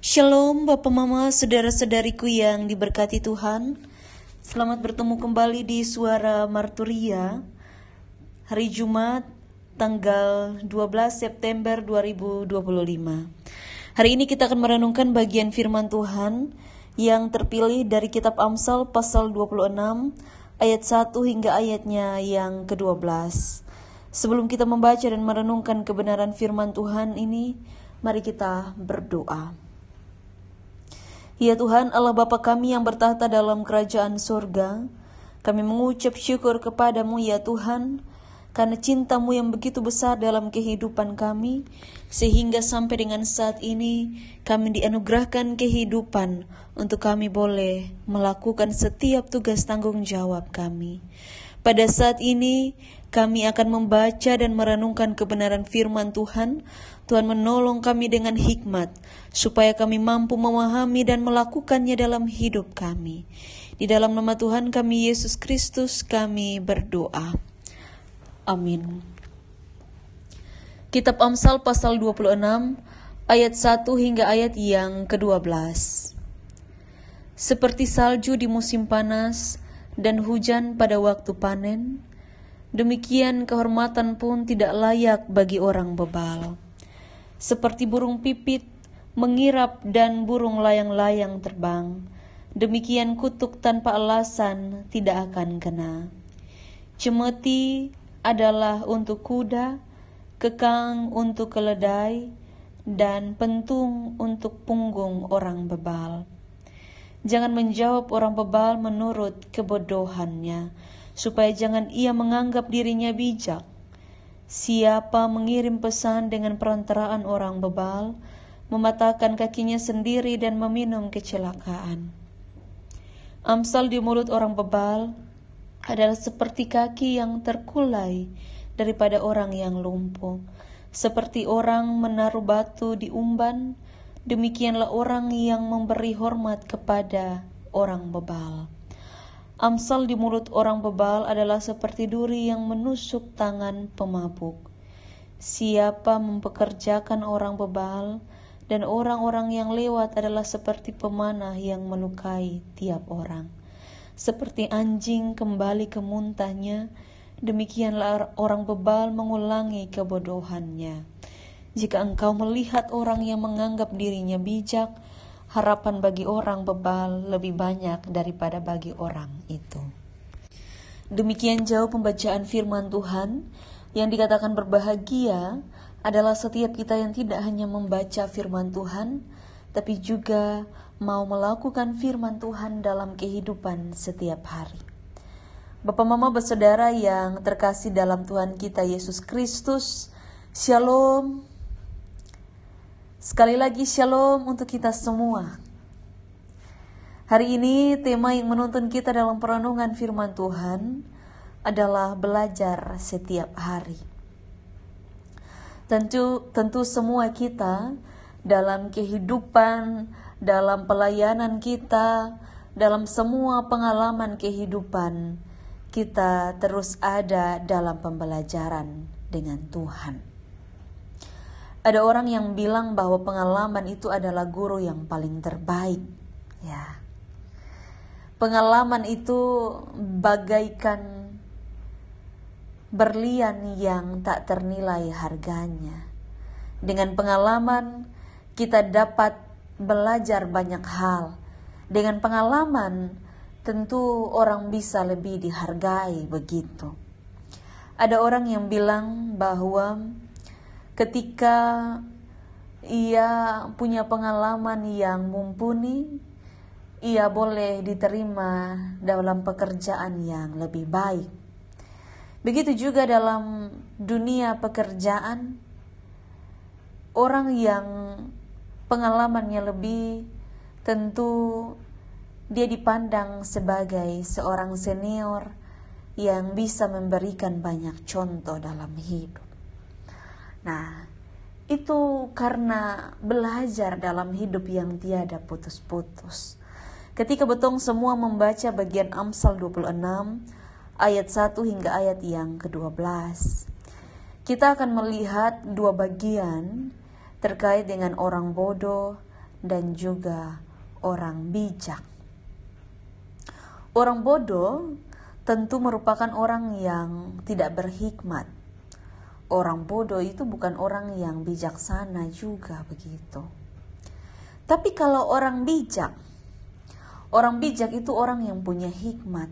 Shalom Bapak Mama, saudara-saudariku yang diberkati Tuhan. Selamat bertemu kembali di Suara Marturia. Hari Jumat, tanggal 12 September 2025. Hari ini kita akan merenungkan bagian firman Tuhan yang terpilih dari kitab Amsal pasal 26 ayat 1 hingga ayatnya yang ke-12. Sebelum kita membaca dan merenungkan kebenaran firman Tuhan ini, mari kita berdoa. Ya Tuhan Allah Bapa kami yang bertahta dalam kerajaan surga, kami mengucap syukur kepadamu ya Tuhan, karena cintamu yang begitu besar dalam kehidupan kami, sehingga sampai dengan saat ini kami dianugerahkan kehidupan untuk kami boleh melakukan setiap tugas tanggung jawab kami. Pada saat ini kami akan membaca dan merenungkan kebenaran firman Tuhan. Tuhan menolong kami dengan hikmat, supaya kami mampu memahami dan melakukannya dalam hidup kami. Di dalam nama Tuhan kami Yesus Kristus kami berdoa. Amin. Kitab Amsal pasal 26 ayat 1 hingga ayat yang ke-12. Seperti salju di musim panas dan hujan pada waktu panen, demikian kehormatan pun tidak layak bagi orang bebal. Seperti burung pipit mengirap dan burung layang-layang terbang, demikian kutuk tanpa alasan tidak akan kena. Cemeti adalah untuk kuda, kekang untuk keledai, dan pentung untuk punggung orang bebal. Jangan menjawab orang bebal menurut kebodohannya, supaya jangan ia menganggap dirinya bijak. Siapa mengirim pesan dengan perantaraan orang bebal, mematahkan kakinya sendiri dan meminum kecelakaan. Amsal di mulut orang bebal adalah seperti kaki yang terkulai daripada orang yang lumpuh. Seperti orang menaruh batu di umban, demikianlah orang yang memberi hormat kepada orang bebal. Amsal di mulut orang bebal adalah seperti duri yang menusuk tangan pemabuk. Siapa mempekerjakan orang bebal dan orang-orang yang lewat adalah seperti pemanah yang melukai tiap orang. Seperti anjing kembali ke muntahnya, demikianlah orang bebal mengulangi kebodohannya. Jika engkau melihat orang yang menganggap dirinya bijak, harapan bagi orang bebal lebih banyak daripada bagi orang itu. Demikian jauh pembacaan firman Tuhan. Yang dikatakan berbahagia adalah setiap kita yang tidak hanya membaca firman Tuhan, tapi juga mau melakukan firman Tuhan dalam kehidupan setiap hari. Bapak Mama bersaudara yang terkasih dalam Tuhan kita Yesus Kristus, Shalom. Sekali lagi shalom untuk kita semua. Hari ini tema yang menuntun kita dalam perenungan firman Tuhan adalah belajar setiap hari. Tentu semua kita dalam kehidupan, dalam pelayanan kita, dalam semua pengalaman kehidupan, kita terus ada dalam pembelajaran dengan Tuhan. Ada orang yang bilang bahwa pengalaman itu adalah guru yang paling terbaik. Ya. Pengalaman itu bagaikan berlian yang tak ternilai harganya. Dengan pengalaman kita dapat belajar banyak hal. Dengan pengalaman tentu orang bisa lebih dihargai begitu. Ada orang yang bilang bahwa ketika ia punya pengalaman yang mumpuni, ia boleh diterima dalam pekerjaan yang lebih baik. Begitu juga dalam dunia pekerjaan, orang yang pengalamannya lebih, tentu dia dipandang sebagai seorang senior yang bisa memberikan banyak contoh dalam hidup. Nah, itu karena belajar dalam hidup yang tiada putus-putus. Ketika betong semua membaca bagian Amsal 26 ayat 1 hingga ayat yang ke-12, kita akan melihat dua bagian terkait dengan orang bodoh dan juga orang bijak. Orang bodoh tentu merupakan orang yang tidak berhikmat. Orang bodoh itu bukan orang yang bijaksana juga begitu. Tapi kalau orang bijak itu orang yang punya hikmat.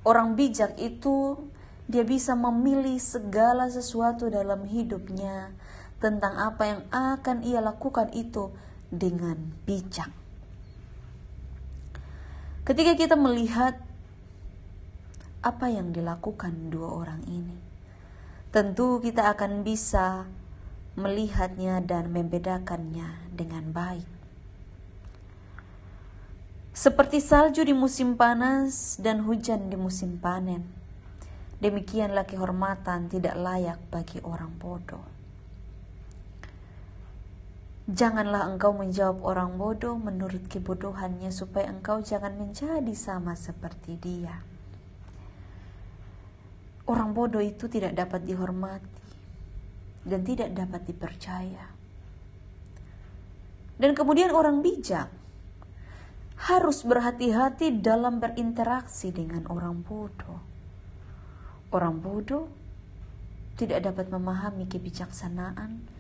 Orang bijak itu dia bisa memilih segala sesuatu dalam hidupnya tentang apa yang akan ia lakukan itu dengan bijak. Ketika kita melihat apa yang dilakukan dua orang ini, tentu kita akan bisa melihatnya dan membedakannya dengan baik. Seperti salju di musim panas dan hujan di musim panen, demikianlah kehormatan tidak layak bagi orang bodoh. Janganlah engkau menjawab orang bodoh menurut kebodohannya, supaya engkau jangan menjadi sama seperti dia. Orang bodoh itu tidak dapat dihormati dan tidak dapat dipercaya. Dan kemudian orang bijak harus berhati-hati dalam berinteraksi dengan orang bodoh. Orang bodoh tidak dapat memahami kebijaksanaan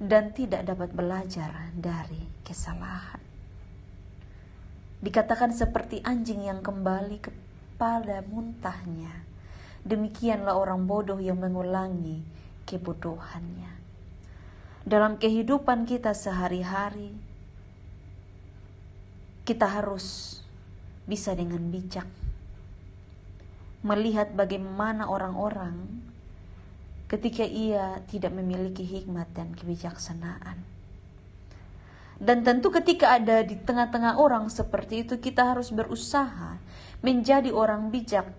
dan tidak dapat belajar dari kesalahan. Dikatakan seperti anjing yang kembali kepada muntahnya, demikianlah orang bodoh yang mengulangi kebodohannya. Dalam kehidupan kita sehari-hari, kita harus bisa dengan bijak melihat bagaimana orang-orang ketika ia tidak memiliki hikmat dan kebijaksanaan. Dan tentu ketika ada di tengah-tengah orang seperti itu, kita harus berusaha menjadi orang bijak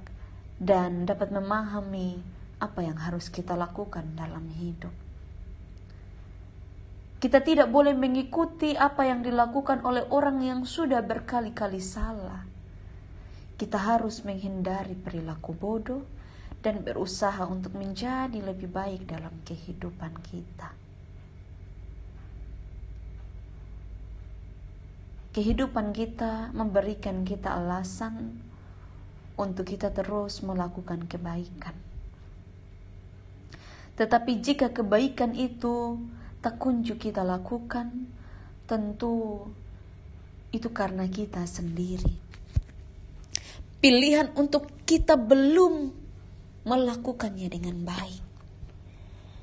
dan dapat memahami apa yang harus kita lakukan dalam hidup. Kita tidak boleh mengikuti apa yang dilakukan oleh orang yang sudah berkali-kali salah. Kita harus menghindari perilaku bodoh dan berusaha untuk menjadi lebih baik dalam kehidupan kita. Kehidupan kita memberikan kita alasan untuk kita terus melakukan kebaikan. Tetapi jika kebaikan itu tak kunjung kita lakukan, tentu itu karena kita sendiri. Pilihan untuk kita belum melakukannya dengan baik.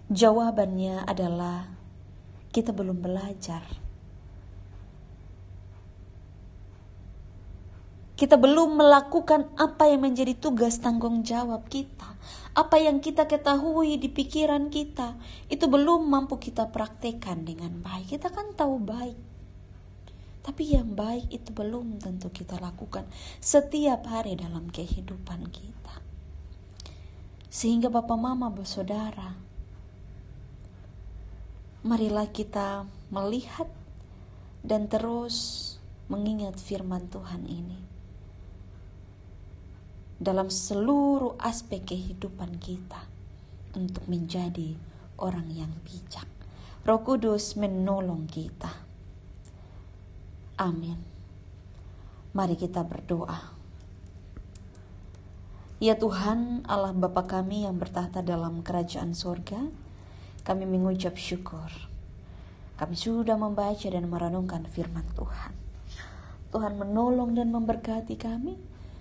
Jawabannya adalah kita belum belajar. Kita belum melakukan apa yang menjadi tugas tanggung jawab kita. Apa yang kita ketahui di pikiran kita, itu belum mampu kita praktekkan dengan baik. Kita kan tahu baik, tapi yang baik itu belum tentu kita lakukan setiap hari dalam kehidupan kita. Sehingga Bapak Mama bersaudara, marilah kita melihat dan terus mengingat firman Tuhan ini dalam seluruh aspek kehidupan kita untuk menjadi orang yang bijak. Roh Kudus menolong kita. Amin. Mari kita berdoa. Ya Tuhan, Allah Bapa kami yang bertahta dalam kerajaan surga, kami mengucap syukur. Kami sudah membaca dan merenungkan firman Tuhan. Tuhan menolong dan memberkati kami,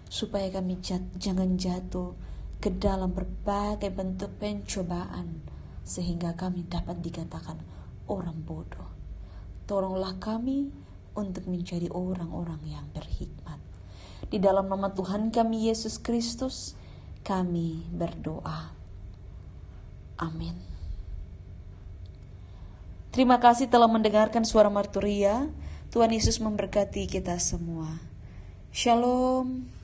supaya kami jangan jatuh ke dalam berbagai bentuk pencobaan, sehingga kami dapat dikatakan orang bodoh. Tolonglah kami untuk menjadi orang-orang yang berhikmat. Di dalam nama Tuhan kami Yesus Kristus, kami berdoa. Amin. Terima kasih telah mendengarkan suara Marturia. Tuhan Yesus memberkati kita semua. Shalom.